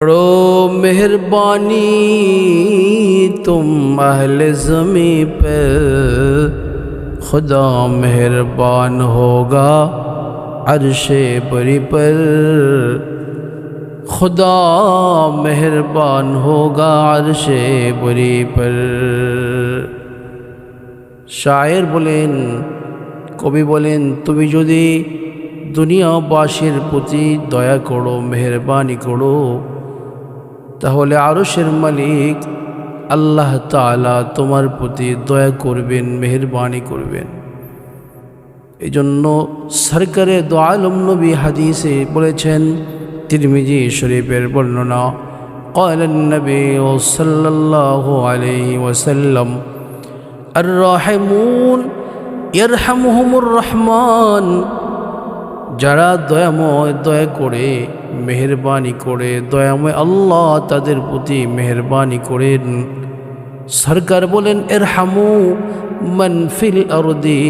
करो मेहरबानी तुम अहले ज़मी पर, खुदा मेहरबान होगा अर्शे बरी पर। खुदा मेहरबान होगा अर्शे बरी पर। शायर बोलेन, कवि बोलेन, तुमी यदि दुनियाबासीर प्रति दया करो, मेहरबानी करो, তাহলে আরশের মালিক আল্লাহ তাআলা তোমার প্রতি দয়া করবেন, মেহেরবানি করবেন। এই জন্য সরকারে দো আলম নবী হাদিসে বলেছেন, তিরমিজি শরীফের বর্ণনা, قال النبي صلى الله عليه وسلم الراحمون يرحمهم الرحمن। যারা দয়াময়, দয়া করে, মেহেরবানি করে, দয়াময় আল্লাহ তাদের প্রতি মেহেরবানি করেন। সরকার বলেন, ইরহামু মান ফিল আরদি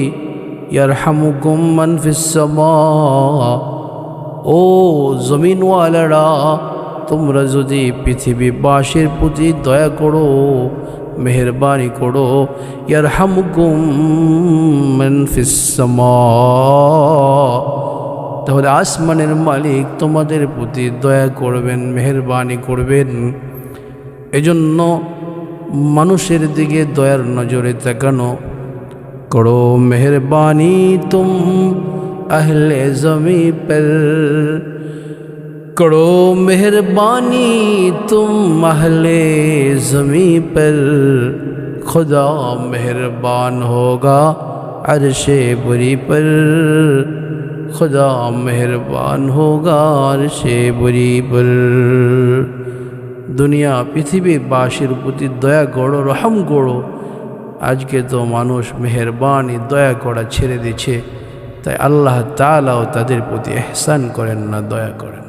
ইয়ারহামুকুম মান ফিস সামা। ও জমিনওয়ালারা, তোমরা যদি পৃথিবীবাসীর প্রতি দয়া করো, মেহেরবানি করো, ইয়ারহামুকুম মান ফিস সামা, তাহলে আসমানের মালিক তোমাদের প্রতি দয়া করবেন, মেহেরবানি করবেন। এজন্য মানুষের দিকে দয়ার নজরে তাকানো। করো মেহরবানি তুম আহলে জমি পর, করো মেহরবানি তুম আহলে জমি পর, खुदा मेहरबान होगा अर्शे बरी पर। खुदा मेहरबान होगा अर्शे बरी पर। दुनिया पृथिवीबासीर प्रति दया करो, रहम करो। आज के तो मानुष मेहरबानी दया करा छेड़े दिच्छे, ताई आल्लाह ताआलाओ तादेर प्रति एहसान करेन ना, दया करेन।